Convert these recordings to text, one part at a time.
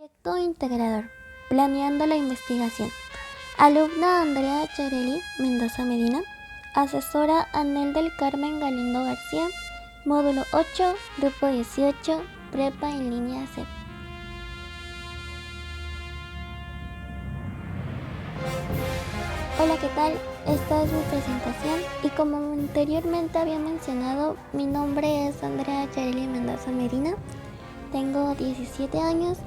Proyecto integrador, planeando la investigación. Alumna Andrea Yareli Mendoza Medina. Asesora Anel del Carmen Galindo García. Módulo 8, Grupo 18, Prepa en línea C. Hola, ¿qué tal? Esta es mi presentación y como anteriormente había mencionado, mi nombre es Andrea Yareli Mendoza Medina. Tengo 17 años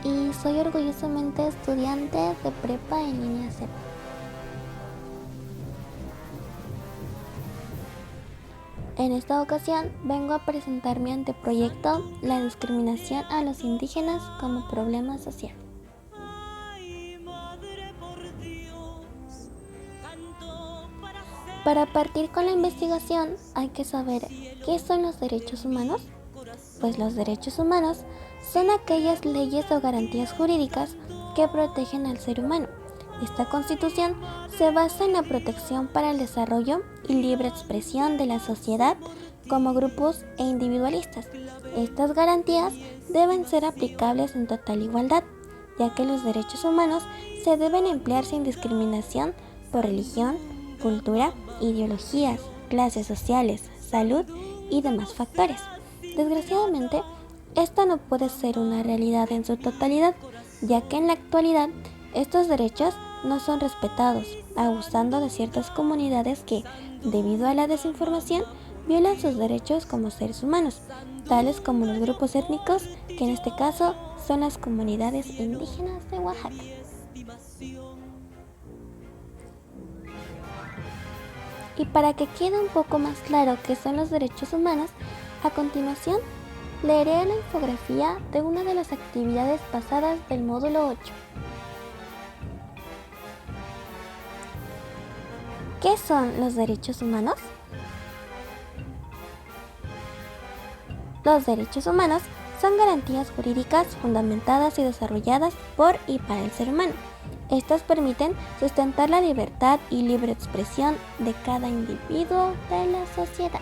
y soy orgullosamente estudiante de Prepa en línea C. En esta ocasión vengo a presentar mi anteproyecto La discriminación a los indígenas como problema social. Para partir con la investigación hay que saber qué son los derechos humanos. Pues los derechos humanos son aquellas leyes o garantías jurídicas que protegen al ser humano. Esta Constitución se basa en la protección para el desarrollo y libre expresión de la sociedad como grupos e individualistas. Estas garantías deben ser aplicables en total igualdad, ya que los derechos humanos se deben emplear sin discriminación por religión, cultura, ideologías, clases sociales, salud y demás factores. Desgraciadamente, esto no puede ser una realidad en su totalidad, ya que en la actualidad estos derechos no son respetados, abusando de ciertas comunidades que, debido a la desinformación, violan sus derechos como seres humanos, tales como los grupos étnicos, que en este caso son las comunidades indígenas de Oaxaca. Y para que quede un poco más claro qué son los derechos humanos, a continuación leeré la infografía de una de las actividades pasadas del módulo 8. ¿Qué son los derechos humanos? Los derechos humanos son garantías jurídicas fundamentadas y desarrolladas por y para el ser humano. Estas permiten sustentar la libertad y libre expresión de cada individuo de la sociedad.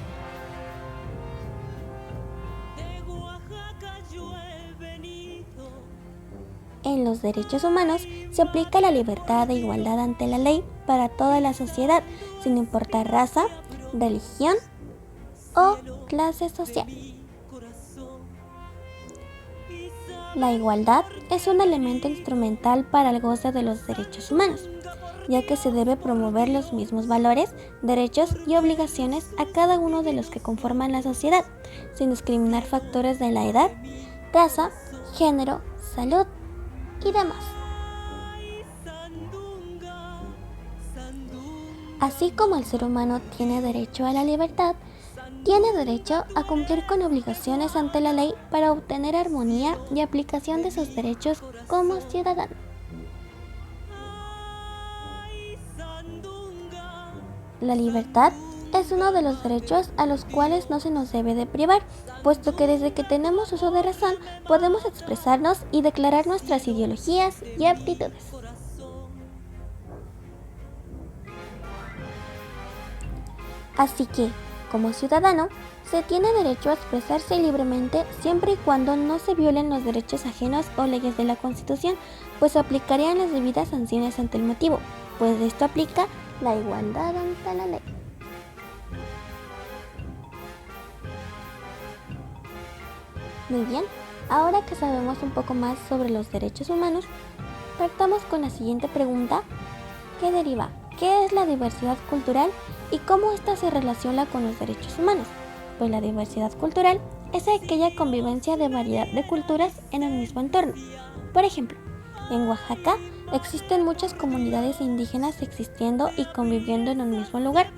En los derechos humanos se aplica la libertad e igualdad ante la ley para toda la sociedad, sin importar raza, religión o clase social. La igualdad es un elemento instrumental para el goce de los derechos humanos, ya que se debe promover los mismos valores, derechos y obligaciones a cada uno de los que conforman la sociedad, sin discriminar factores de la edad, raza, género, salud y demás. Así como el ser humano tiene derecho a la libertad, tiene derecho a cumplir con obligaciones ante la ley para obtener armonía y aplicación de sus derechos como ciudadano. La libertad es uno de los derechos a los cuales no se nos debe de privar, puesto que desde que tenemos uso de razón podemos expresarnos y declarar nuestras ideologías y aptitudes. Así que, como ciudadano, se tiene derecho a expresarse libremente siempre y cuando no se violen los derechos ajenos o leyes de la Constitución, pues se aplicarían las debidas sanciones ante el motivo, pues de esto aplica la igualdad ante la ley. Muy bien, ahora que sabemos un poco más sobre los derechos humanos, partamos con la siguiente pregunta, que deriva: ¿qué es la diversidad cultural y cómo ésta se relaciona con los derechos humanos? Pues la diversidad cultural es aquella convivencia de variedad de culturas en el mismo entorno. Por ejemplo, en Oaxaca existen muchas comunidades indígenas existiendo y conviviendo en un mismo lugar,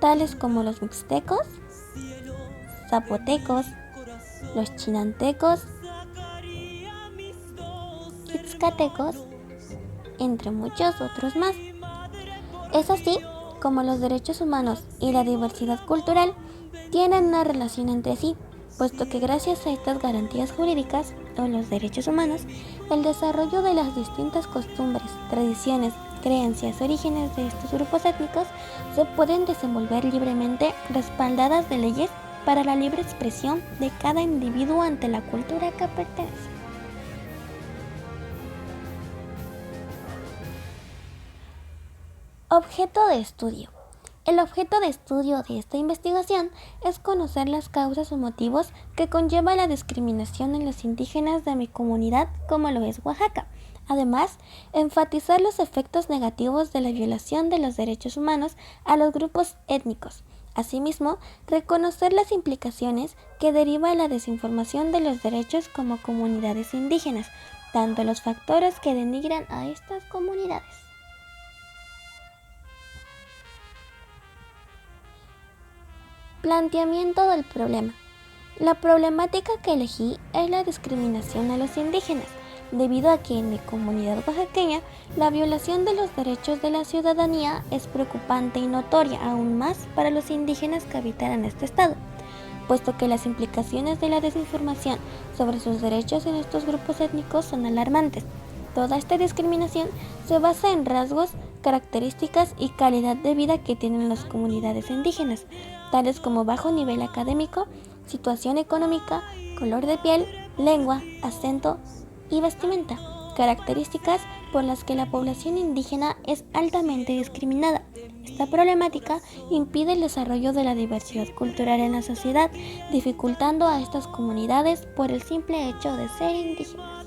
tales como los mixtecos, zapotecos, los chinantecos, ixcatecos, entre muchos otros más. Es así como los derechos humanos y la diversidad cultural tienen una relación entre sí, puesto que gracias a estas garantías jurídicas o los derechos humanos, el desarrollo de las distintas costumbres, tradiciones, creencias, orígenes de estos grupos étnicos se pueden desenvolver libremente, respaldadas de leyes para la libre expresión de cada individuo ante la cultura que pertenece. Objeto de estudio. El objeto de estudio de esta investigación es conocer las causas o motivos que conlleva la discriminación en los indígenas de mi comunidad, como lo es Oaxaca. Además, enfatizar los efectos negativos de la violación de los derechos humanos a los grupos étnicos. Asimismo, reconocer las implicaciones que deriva la desinformación de los derechos como comunidades indígenas, tanto los factores que denigran a estas comunidades. Planteamiento del problema. La problemática que elegí es la discriminación a los indígenas, debido a que en mi comunidad oaxaqueña la violación de los derechos de la ciudadanía es preocupante y notoria aún más para los indígenas que habitan en este estado, puesto que las implicaciones de la desinformación sobre sus derechos en estos grupos étnicos son alarmantes. Toda esta discriminación se basa en rasgos, características y calidad de vida que tienen las comunidades indígenas, tales como bajo nivel académico, situación económica, color de piel, lengua, acento y vestimenta, características por las que la población indígena es altamente discriminada. Esta problemática impide el desarrollo de la diversidad cultural en la sociedad, dificultando a estas comunidades por el simple hecho de ser indígenas.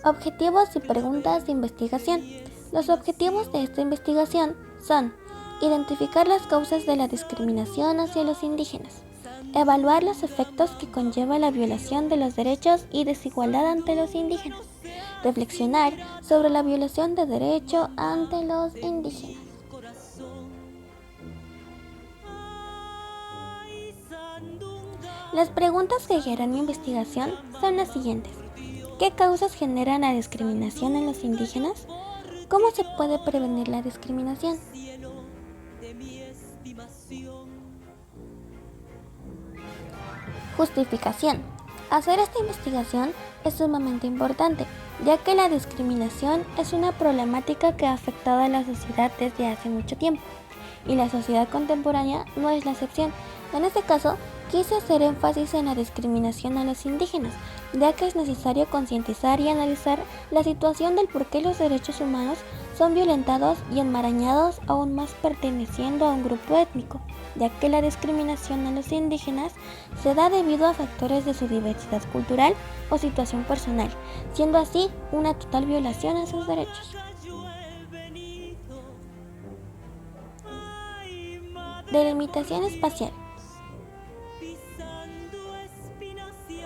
Objetivos y preguntas de investigación. Los objetivos de esta investigación son identificar las causas de la discriminación hacia los indígenas, evaluar los efectos que conlleva la violación de los derechos y desigualdad ante los indígenas, reflexionar sobre la violación de derecho ante los indígenas. Las preguntas que guiarán mi investigación son las siguientes. ¿Qué causas generan la discriminación en los indígenas? ¿Cómo se puede prevenir la discriminación? Justificación. Hacer esta investigación es sumamente importante, ya que la discriminación es una problemática que ha afectado a la sociedad desde hace mucho tiempo, y la sociedad contemporánea no es la excepción. En este caso, quise hacer énfasis en la discriminación a los indígenas, ya que es necesario concientizar y analizar la situación del por qué los derechos humanos son violentados y enmarañados aún más perteneciendo a un grupo étnico, ya que la discriminación a los indígenas se da debido a factores de su diversidad cultural o situación personal, siendo así una total violación a sus derechos. Delimitación espacial.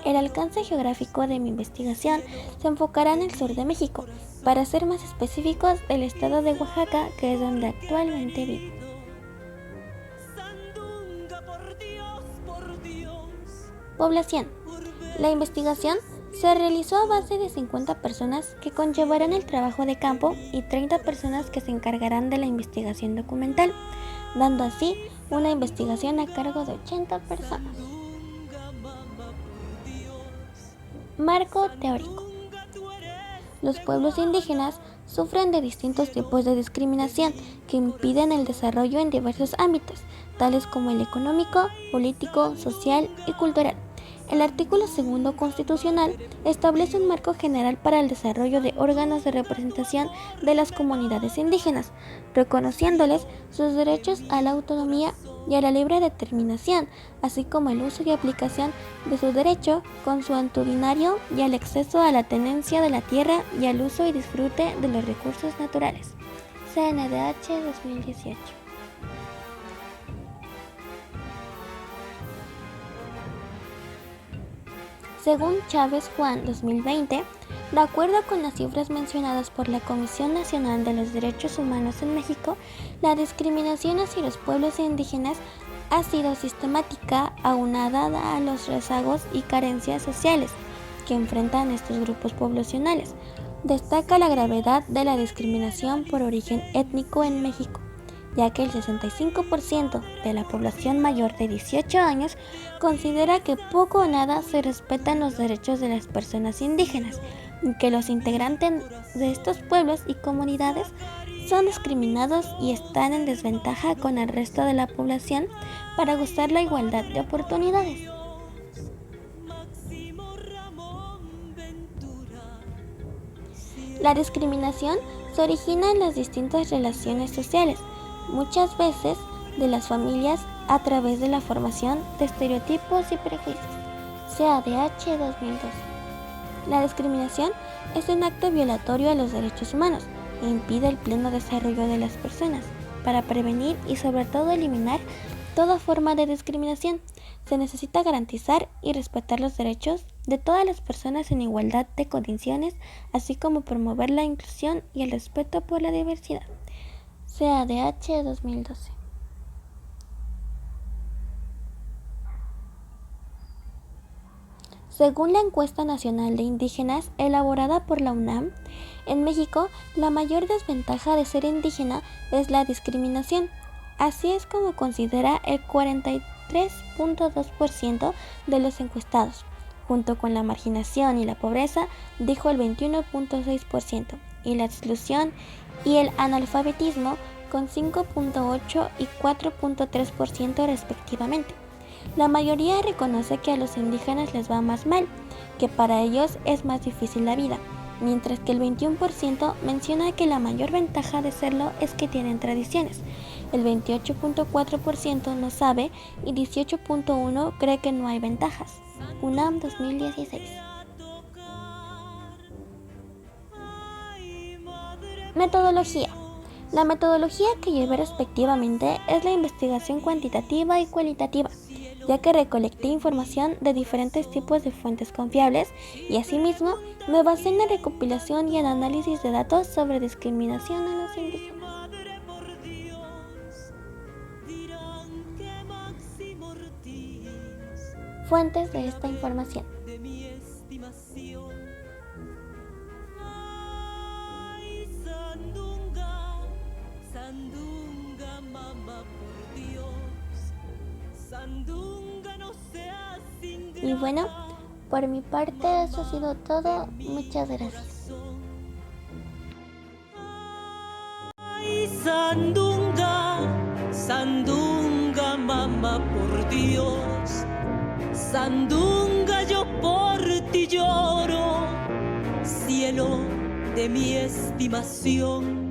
El alcance geográfico de mi investigación se enfocará en el sur de México, para ser más específicos del estado de Oaxaca, que es donde actualmente vivo. Población. La investigación se realizó a base de 50 personas que conllevarán el trabajo de campo y 30 personas que se encargarán de la investigación documental, dando así una investigación a cargo de 80 personas. Marco teórico. Los pueblos indígenas sufren de distintos tipos de discriminación que impiden el desarrollo en diversos ámbitos, tales como el económico, político, social y cultural. El artículo 2 constitucional establece un marco general para el desarrollo de órganos de representación de las comunidades indígenas, reconociéndoles sus derechos a la autonomía y a la libre determinación, así como el uso y aplicación de su derecho consuetudinario y al acceso a la tenencia de la tierra y al uso y disfrute de los recursos naturales. CNDH 2018. Según Chávez Juan 2020, de acuerdo con las cifras mencionadas por la Comisión Nacional de los Derechos Humanos en México, la discriminación hacia los pueblos indígenas ha sido sistemática, aunada a los rezagos y carencias sociales que enfrentan estos grupos poblacionales. Destaca la gravedad de la discriminación por origen étnico en México, ya que el 65% de la población mayor de 18 años considera que poco o nada se respetan los derechos de las personas indígenas y que los integrantes de estos pueblos y comunidades son discriminados y están en desventaja con el resto de la población para gozar la igualdad de oportunidades. La discriminación se origina en las distintas relaciones sociales, muchas veces de las familias a través de la formación de estereotipos y prejuicios. CADH 2012. La discriminación es un acto violatorio a los derechos humanos e impide el pleno desarrollo de las personas. Para prevenir y sobre todo eliminar toda forma de discriminación, se necesita garantizar y respetar los derechos de todas las personas en igualdad de condiciones, así como promover la inclusión y el respeto por la diversidad. CADH 2012. Según la encuesta nacional de indígenas elaborada por la UNAM, en México la mayor desventaja de ser indígena es la discriminación. Así es como considera el 43.2% de los encuestados. Junto con la marginación y la pobreza, dijo el 21.6%, y la exclusión y el analfabetismo con 5.8 y 4.3% respectivamente. La mayoría reconoce que a los indígenas les va más mal, que para ellos es más difícil la vida, mientras que el 21% menciona que la mayor ventaja de serlo es que tienen tradiciones. El 28.4% no sabe y 18.1% cree que no hay ventajas. UNAM 2016. Metodología. La metodología que llevé respectivamente es la investigación cuantitativa y cualitativa, ya que recolecté información de diferentes tipos de fuentes confiables y asimismo me basé en la recopilación y el análisis de datos sobre discriminación a los indígenas. Fuentes de esta información. Y bueno, por mi parte eso ha sido todo. Muchas gracias. Sandunga, sandunga, mamá, por Dios. Sandunga, yo por ti lloro, cielo de mi estimación.